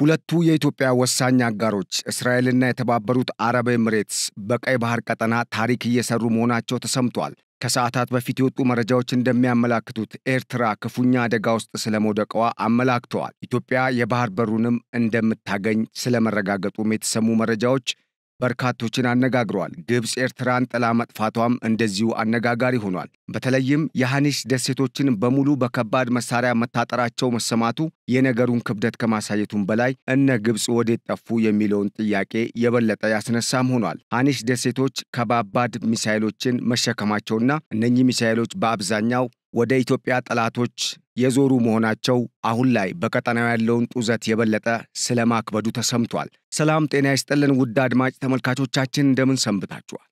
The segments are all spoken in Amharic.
ሁለቱ የኢትዮጵያ ወሳኝ አጋሮች እስራኤልና የተባበሩት አረብ ኤሚሬትስ በቀይ ባህር ቀጠና ታሪክ እየሰሩ መሆናቸው ተሰምቷል። ከሰዓታት በፊት የወጡ መረጃዎች እንደሚያመላክቱት ኤርትራ ክፉኛ አደጋ ውስጥ ስለመውደቋ አመላክተዋል። ኢትዮጵያ የባህር በሩንም እንደምታገኝ ስለመረጋገጡም የተሰሙ መረጃዎች በርካቶችን አነጋግረዋል። ግብጽ ኤርትራን ጥላ መጥፋቷም እንደዚሁ አነጋጋሪ ሆኗል። በተለይም የሃኒሽ ደሴቶችን በሙሉ በከባድ መሳሪያ መታጠራቸው መሰማቱ የነገሩን ክብደት ከማሳየቱም በላይ እነ ግብጽ ወዴት ጠፉ የሚለውን ጥያቄ የበለጠ ያስነሳም ሆኗል። ሃኒሽ ደሴቶች ከባባድ ሚሳኤሎችን መሸከማቸውና እነኚህ ሚሳኤሎች በአብዛኛው ወደ ኢትዮጵያ ጠላቶች የዞሩ መሆናቸው አሁን ላይ በቀጠናው ያለውን ጡዘት የበለጠ ስለማክበዱ ተሰምቷል። ሰላም ጤና ይስጥልን ውድ አድማጭ ተመልካቾቻችን እንደምን ሰንብታችኋል?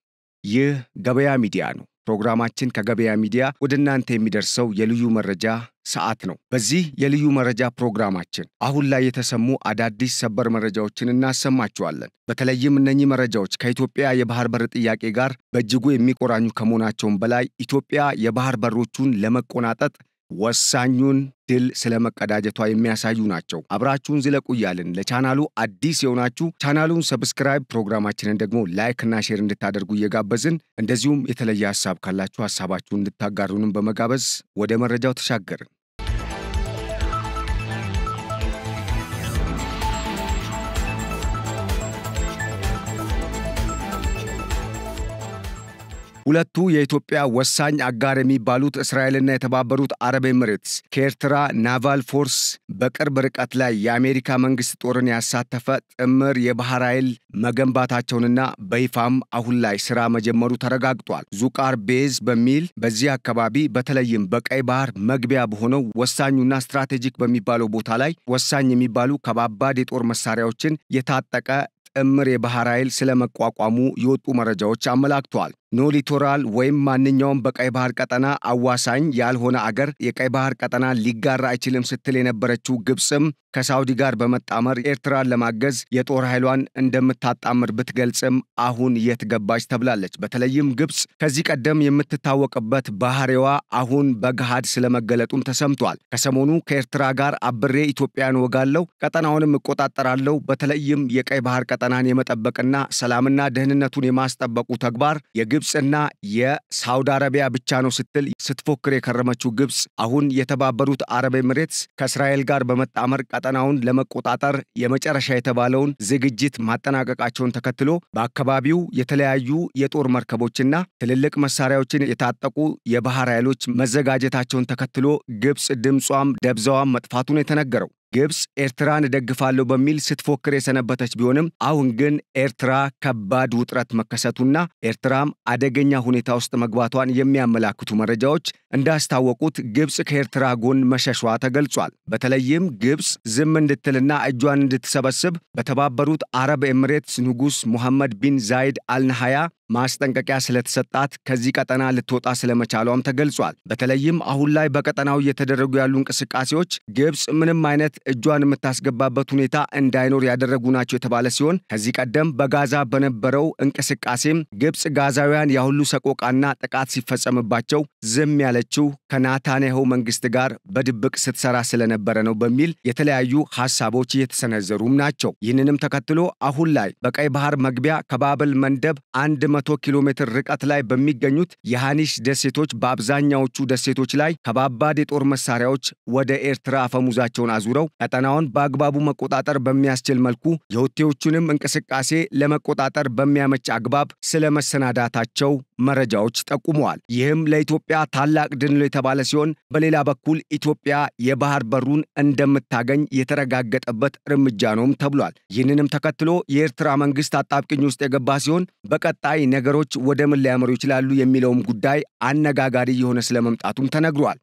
ይህ ገበያ ሚዲያ ነው። ፕሮግራማችን ከገበያ ሚዲያ ወደ እናንተ የሚደርሰው የልዩ መረጃ ሰዓት ነው። በዚህ የልዩ መረጃ ፕሮግራማችን አሁን ላይ የተሰሙ አዳዲስ ሰበር መረጃዎችን እናሰማችኋለን። በተለይም እነኚህ መረጃዎች ከኢትዮጵያ የባህር በር ጥያቄ ጋር በእጅጉ የሚቆራኙ ከመሆናቸውም በላይ ኢትዮጵያ የባህር በሮቹን ለመቆናጠጥ ወሳኙን ድል ስለመቀዳጀቷ የሚያሳዩ ናቸው። አብራችሁን ዝለቁ እያልን ለቻናሉ አዲስ የሆናችሁ ቻናሉን ሰብስክራይብ፣ ፕሮግራማችንን ደግሞ ላይክ እና ሼር እንድታደርጉ እየጋበዝን እንደዚሁም የተለየ ሐሳብ ካላችሁ ሐሳባችሁን እንድታጋሩንም በመጋበዝ ወደ መረጃው ተሻገርን። ሁለቱ የኢትዮጵያ ወሳኝ አጋር የሚባሉት እስራኤልና የተባበሩት አረብ ኤሚሬትስ ከኤርትራ ናቫል ፎርስ በቅርብ ርቀት ላይ የአሜሪካ መንግስት ጦርን ያሳተፈ ጥምር የባህር ኃይል መገንባታቸውንና በይፋም አሁን ላይ ስራ መጀመሩ ተረጋግጧል። ዙቃር ቤዝ በሚል በዚህ አካባቢ በተለይም በቀይ ባህር መግቢያ በሆነው ወሳኙና ስትራቴጂክ በሚባለው ቦታ ላይ ወሳኝ የሚባሉ ከባባድ የጦር መሳሪያዎችን የታጠቀ ጥምር የባህር ኃይል ስለመቋቋሙ የወጡ መረጃዎች አመላክተዋል። ኖ ሊቶራል ወይም ማንኛውም በቀይ ባህር ቀጠና አዋሳኝ ያልሆነ አገር የቀይ ባህር ቀጠና ሊጋራ አይችልም ስትል የነበረችው ግብጽም ከሳውዲ ጋር በመጣመር ኤርትራን ለማገዝ የጦር ኃይሏን እንደምታጣምር ብትገልጽም አሁን የት ገባች ተብላለች። በተለይም ግብጽ ከዚህ ቀደም የምትታወቅበት ባህሪዋ አሁን በገሃድ ስለመገለጡም ተሰምቷል። ከሰሞኑ ከኤርትራ ጋር አብሬ ኢትዮጵያን ወጋለው፣ ቀጠናውንም እቆጣጠራለው፣ በተለይም የቀይ ባህር ቀጠናን የመጠበቅና ሰላምና ደህንነቱን የማስጠበቁ ተግባር የግብጽና የሳውዲ አረቢያ ብቻ ነው ስትል ስትፎክር የከረመችው ግብጽ አሁን የተባበሩት አረብ ኤሚሬትስ ከእስራኤል ጋር በመጣመር ቀጠናውን ለመቆጣጠር የመጨረሻ የተባለውን ዝግጅት ማጠናቀቃቸውን ተከትሎ በአካባቢው የተለያዩ የጦር መርከቦችና ትልልቅ መሳሪያዎችን የታጠቁ የባህር ኃይሎች መዘጋጀታቸውን ተከትሎ ግብጽ ድምጿም ደብዛዋም መጥፋቱን የተነገረው። ግብጽ ኤርትራን ደግፋለሁ በሚል ስትፎክር የሰነበተች ቢሆንም አሁን ግን ኤርትራ ከባድ ውጥረት መከሰቱና ኤርትራም አደገኛ ሁኔታ ውስጥ መግባቷን የሚያመላክቱ መረጃዎች እንዳስታወቁት ግብጽ ከኤርትራ ጎን መሸሿ ተገልጿል። በተለይም ግብጽ ዝም እንድትልና እጇን እንድትሰበስብ በተባበሩት አረብ ኤሚሬትስ ንጉስ ሙሐመድ ቢን ዛይድ አልናሃያ ማስጠንቀቂያ ስለተሰጣት ከዚህ ቀጠና ልትወጣ ስለመቻሏም ተገልጿል። በተለይም አሁን ላይ በቀጠናው እየተደረጉ ያሉ እንቅስቃሴዎች ግብጽ ምንም አይነት እጇን የምታስገባበት ሁኔታ እንዳይኖር ያደረጉ ናቸው የተባለ ሲሆን ከዚህ ቀደም በጋዛ በነበረው እንቅስቃሴም ግብጽ ጋዛውያን ያሁሉ ሰቆቃና ጥቃት ሲፈጸምባቸው ዝም ያለችው ከናታንያሁ መንግስት ጋር በድብቅ ስትሰራ ስለነበረ ነው በሚል የተለያዩ ሐሳቦች እየተሰነዘሩም ናቸው። ይህንንም ተከትሎ አሁን ላይ በቀይ ባህር መግቢያ ከባብል መንደብ 100 ኪሎ ሜትር ርቀት ላይ በሚገኙት የሃኒሽ ደሴቶች በአብዛኛዎቹ ደሴቶች ላይ ከባባድ የጦር መሳሪያዎች ወደ ኤርትራ አፈሙዛቸውን አዙረው ቀጠናውን በአግባቡ መቆጣጠር በሚያስችል መልኩ የሁቲዎቹንም እንቅስቃሴ ለመቆጣጠር በሚያመች አግባብ ስለመሰናዳታቸው መረጃዎች ጠቁመዋል። ይህም ለኢትዮጵያ ታላቅ ድል ነው የተባለ ሲሆን በሌላ በኩል ኢትዮጵያ የባህር በሩን እንደምታገኝ የተረጋገጠበት እርምጃ ነውም ተብሏል። ይህንንም ተከትሎ የኤርትራ መንግስት አጣብቅኝ ውስጥ የገባ ሲሆን በቀጣይ ነገሮች ወደ ምን ሊያመሩ ይችላሉ የሚለውም ጉዳይ አነጋጋሪ የሆነ ስለመምጣቱም ተነግሯል።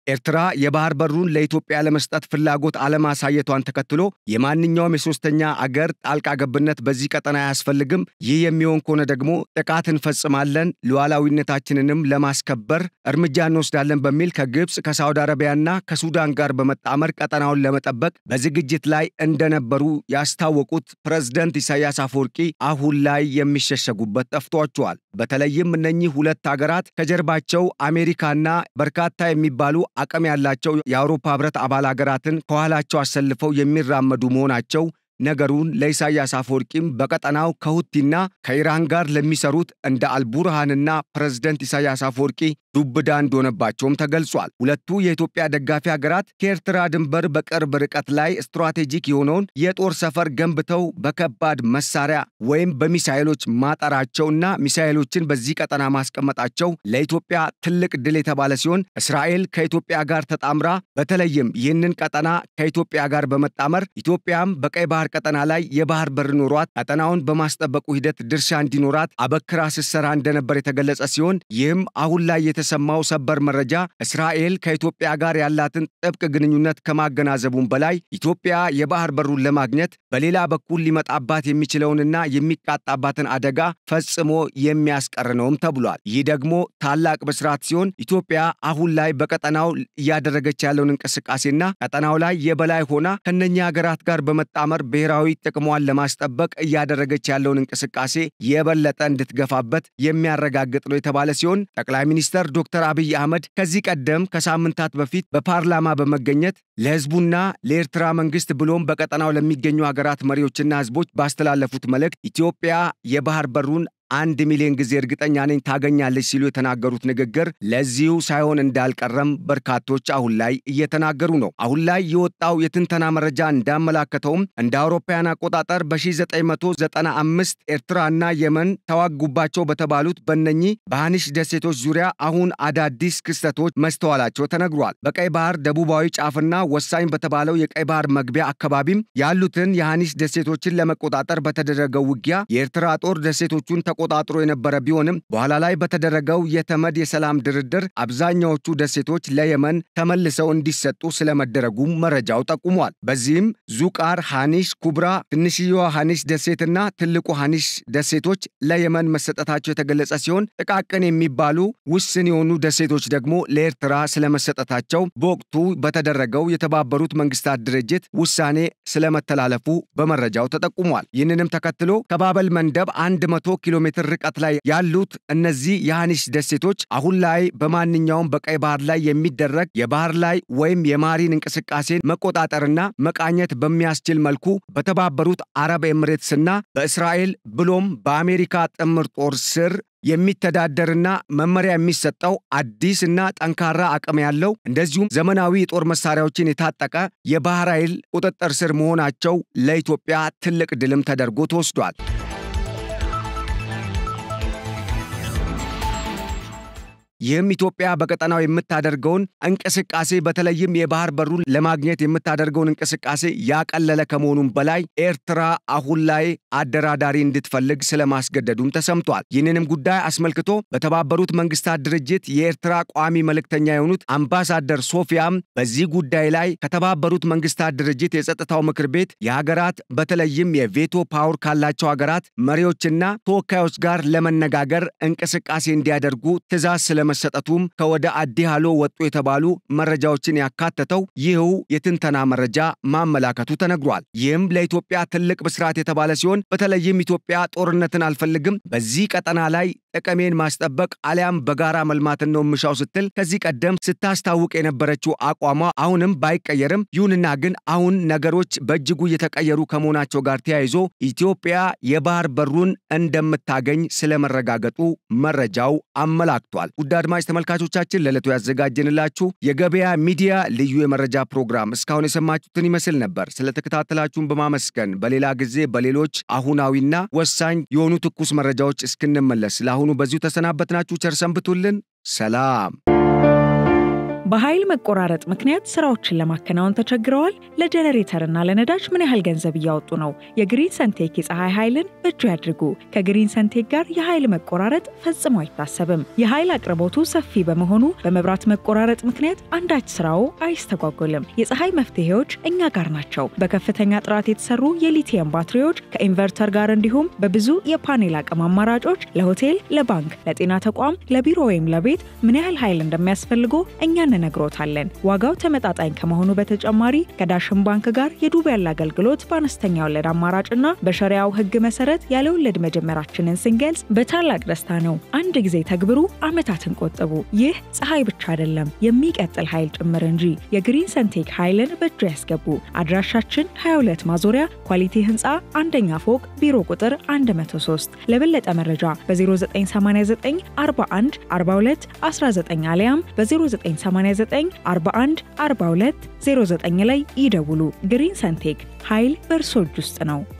ኤርትራ የባህር በሩን ለኢትዮጵያ ለመስጠት ፍላጎት አለማሳየቷን ተከትሎ የማንኛውም የሶስተኛ አገር ጣልቃ ገብነት በዚህ ቀጠና አያስፈልግም፣ ይህ የሚሆን ከሆነ ደግሞ ጥቃት እንፈጽማለን፣ ሉዓላዊነታችንንም ለማስከበር እርምጃ እንወስዳለን በሚል ከግብጽ ከሳውዲ አረቢያና ከሱዳን ጋር በመጣመር ቀጠናውን ለመጠበቅ በዝግጅት ላይ እንደነበሩ ያስታወቁት ፕሬዝዳንት ኢሳያስ አፈወርቂ አሁን ላይ የሚሸሸጉበት ጠፍቷቸዋል። በተለይም እነኚህ ሁለት ሀገራት ከጀርባቸው አሜሪካና በርካታ የሚባሉ አቅም ያላቸው የአውሮፓ ህብረት አባል ሀገራትን ከኋላቸው አሰልፈው የሚራመዱ መሆናቸው ነገሩን ለኢሳያስ አፈወርቂም በቀጠናው ከሁቲና ከኢራን ጋር ለሚሰሩት እንደ አልቡርሃንና ፕሬዝዳንት ኢሳያስ አፈወርቂ ዱብዳ እንደሆነባቸውም ተገልጿል። ሁለቱ የኢትዮጵያ ደጋፊ ሀገራት ከኤርትራ ድንበር በቅርብ ርቀት ላይ ስትራቴጂክ የሆነውን የጦር ሰፈር ገንብተው በከባድ መሳሪያ ወይም በሚሳኤሎች ማጠራቸውና ሚሳኤሎችን በዚህ ቀጠና ማስቀመጣቸው ለኢትዮጵያ ትልቅ ድል የተባለ ሲሆን እስራኤል ከኢትዮጵያ ጋር ተጣምራ በተለይም ይህንን ቀጠና ከኢትዮጵያ ጋር በመጣመር ኢትዮጵያም በቀይ ባህር ቀጠና ላይ የባህር በር ኖሯት ቀጠናውን በማስጠበቁ ሂደት ድርሻ እንዲኖራት አበክራ ስትሰራ እንደነበር የተገለጸ ሲሆን ይህም አሁን ላይ የተሰማው ሰበር መረጃ እስራኤል ከኢትዮጵያ ጋር ያላትን ጥብቅ ግንኙነት ከማገናዘቡም በላይ ኢትዮጵያ የባህር በሩን ለማግኘት በሌላ በኩል ሊመጣባት የሚችለውንና የሚቃጣባትን አደጋ ፈጽሞ የሚያስቀር ነውም ተብሏል። ይህ ደግሞ ታላቅ ብስራት ሲሆን ኢትዮጵያ አሁን ላይ በቀጠናው እያደረገች ያለውን እንቅስቃሴና ቀጠናው ላይ የበላይ ሆና ከነኛ ሀገራት ጋር በመጣመር ብሔራዊ ጥቅሟን ለማስጠበቅ እያደረገች ያለውን እንቅስቃሴ የበለጠ እንድትገፋበት የሚያረጋግጥ ነው የተባለ ሲሆን ጠቅላይ ሚኒስትር ዶክተር አብይ አህመድ ከዚህ ቀደም ከሳምንታት በፊት በፓርላማ በመገኘት ለህዝቡና ለኤርትራ መንግስት ብሎም በቀጠናው ለሚገኙ ሀገራት መሪዎችና ህዝቦች ባስተላለፉት መልእክት ኢትዮጵያ የባህር በሩን 1 ሚሊዮን ጊዜ እርግጠኛ ነኝ ታገኛለች ሲሉ የተናገሩት ንግግር ለዚሁ ሳይሆን እንዳልቀረም በርካቶች አሁን ላይ እየተናገሩ ነው። አሁን ላይ የወጣው የትንተና መረጃ እንዳመላከተውም እንደ አውሮፓውያን አቆጣጠር በ1995 ኤርትራና የመን ተዋጉባቸው በተባሉት በእነኚህ በሃኒሽ ደሴቶች ዙሪያ አሁን አዳዲስ ክስተቶች መስተዋላቸው ተነግሯል። በቀይ ባህር ደቡባዊ ጫፍና ወሳኝ በተባለው የቀይ ባህር መግቢያ አካባቢም ያሉትን የሃኒሽ ደሴቶችን ለመቆጣጠር በተደረገው ውጊያ የኤርትራ ጦር ደሴቶቹን ተቆጣጥሮ የነበረ ቢሆንም በኋላ ላይ በተደረገው የተመድ የሰላም ድርድር አብዛኛዎቹ ደሴቶች ለየመን ተመልሰው እንዲሰጡ ስለመደረጉ መረጃው ጠቁሟል። በዚህም ዙቃር፣ ሃኒሽ ኩብራ፣ ትንሽዬዋ ሃኒሽ ደሴትና ትልቁ ሃኒሽ ደሴቶች ለየመን መሰጠታቸው የተገለጸ ሲሆን ጥቃቅን የሚባሉ ውስን የሆኑ ደሴቶች ደግሞ ለኤርትራ ስለመሰጠታቸው በወቅቱ በተደረገው የተባበሩት መንግስታት ድርጅት ውሳኔ ስለመተላለፉ በመረጃው ተጠቁሟል። ይህንንም ተከትሎ ከባበል መንደብ 100 ኪሎ ሜትር ርቀት ላይ ያሉት እነዚህ የሃኒሽ ደሴቶች አሁን ላይ በማንኛውም በቀይ ባህር ላይ የሚደረግ የባህር ላይ ወይም የማሪን እንቅስቃሴን መቆጣጠርና መቃኘት በሚያስችል መልኩ በተባበሩት አረብ ኤሚሬትስና በእስራኤል ብሎም በአሜሪካ ጥምር ጦር ስር የሚተዳደርና መመሪያ የሚሰጠው አዲስና ጠንካራ አቅም ያለው እንደዚሁም ዘመናዊ የጦር መሳሪያዎችን የታጠቀ የባህር ኃይል ቁጥጥር ስር መሆናቸው ለኢትዮጵያ ትልቅ ድልም ተደርጎ ተወስዷል። ይህም ኢትዮጵያ በቀጠናው የምታደርገውን እንቅስቃሴ በተለይም የባህር በሩን ለማግኘት የምታደርገውን እንቅስቃሴ ያቀለለ ከመሆኑም በላይ ኤርትራ አሁን ላይ አደራዳሪ እንድትፈልግ ስለማስገደዱም ተሰምቷል። ይህንንም ጉዳይ አስመልክቶ በተባበሩት መንግስታት ድርጅት የኤርትራ ቋሚ መልእክተኛ የሆኑት አምባሳደር ሶፊያም በዚህ ጉዳይ ላይ ከተባበሩት መንግስታት ድርጅት የጸጥታው ምክር ቤት የሀገራት በተለይም የቬቶ ፓወር ካላቸው ሀገራት መሪዎችና ተወካዮች ጋር ለመነጋገር እንቅስቃሴ እንዲያደርጉ ትዕዛዝ መሰጠቱም ከወደ አዲሃሎ ወጡ የተባሉ መረጃዎችን ያካተተው ይህው የትንተና መረጃ ማመላከቱ ተነግሯል። ይህም ለኢትዮጵያ ትልቅ ብስራት የተባለ ሲሆን በተለይም ኢትዮጵያ ጦርነትን አልፈልግም፣ በዚህ ቀጠና ላይ ጥቅሜን ማስጠበቅ አሊያም በጋራ መልማትን ነው ምሻው ስትል ከዚህ ቀደም ስታስታውቅ የነበረችው አቋሟ አሁንም ባይቀየርም ይሁንና ግን አሁን ነገሮች በእጅጉ እየተቀየሩ ከመሆናቸው ጋር ተያይዞ ኢትዮጵያ የባህር በሩን እንደምታገኝ ስለመረጋገጡ መረጃው አመላክቷል። ውድ አድማጭ ተመልካቾቻችን ለዕለቱ ያዘጋጀንላችሁ የገበያ ሚዲያ ልዩ የመረጃ ፕሮግራም እስካሁን የሰማችሁትን ይመስል ነበር። ስለተከታተላችሁን በማመስገን በሌላ ጊዜ በሌሎች አሁናዊና ወሳኝ የሆኑ ትኩስ መረጃዎች እስክንመለስ ለአሁኑ በዚሁ ተሰናበትናችሁ። ቸር ሰንብቱልን። ሰላም። በኃይል መቆራረጥ ምክንያት ስራዎችን ለማከናወን ተቸግረዋል? ለጀነሬተርና ለነዳጅ ምን ያህል ገንዘብ እያወጡ ነው? የግሪን ሰንቴክ የፀሐይ ኃይልን በእጁ ያድርጉ። ከግሪን ሰንቴክ ጋር የኃይል መቆራረጥ ፈጽሞ አይታሰብም። የኃይል አቅርቦቱ ሰፊ በመሆኑ በመብራት መቆራረጥ ምክንያት አንዳች ስራው አይስተጓጎልም። የፀሐይ መፍትሄዎች እኛ ጋር ናቸው። በከፍተኛ ጥራት የተሰሩ የሊቲየም ባትሪዎች ከኢንቨርተር ጋር እንዲሁም በብዙ የፓኔል አቅም አማራጮች ለሆቴል፣ ለባንክ፣ ለጤና ተቋም፣ ለቢሮ ወይም ለቤት ምን ያህል ኃይል እንደሚያስፈልገው እኛ እንነግሮታለን። ዋጋው ተመጣጣኝ ከመሆኑ በተጨማሪ ከዳሽን ባንክ ጋር የዱቤ ያለ አገልግሎት በአነስተኛ ወለድ አማራጭና በሸሪዓው ሕግ መሰረት ያለ ወለድ መጀመራችንን ስንገልጽ በታላቅ ደስታ ነው። አንድ ጊዜ ተግብሩ፣ ዓመታትን ቆጥቡ። ይህ ፀሐይ ብቻ አይደለም የሚቀጥል ኃይል ጭምር እንጂ። የግሪን ሰንቴክ ኃይልን በእጁ ያስገቡ። አድራሻችን 22 ማዞሪያ ኳሊቲ ህንፃ አንደኛ ፎቅ ቢሮ ቁጥር 103። ለበለጠ መረጃ በ0989 41 42 19 አሊያም በ0989 41 42 09 ላይ ይደውሉ። ግሪን ሰንቴክ ኃይል በእርሶ እጅ ውስጥ ነው።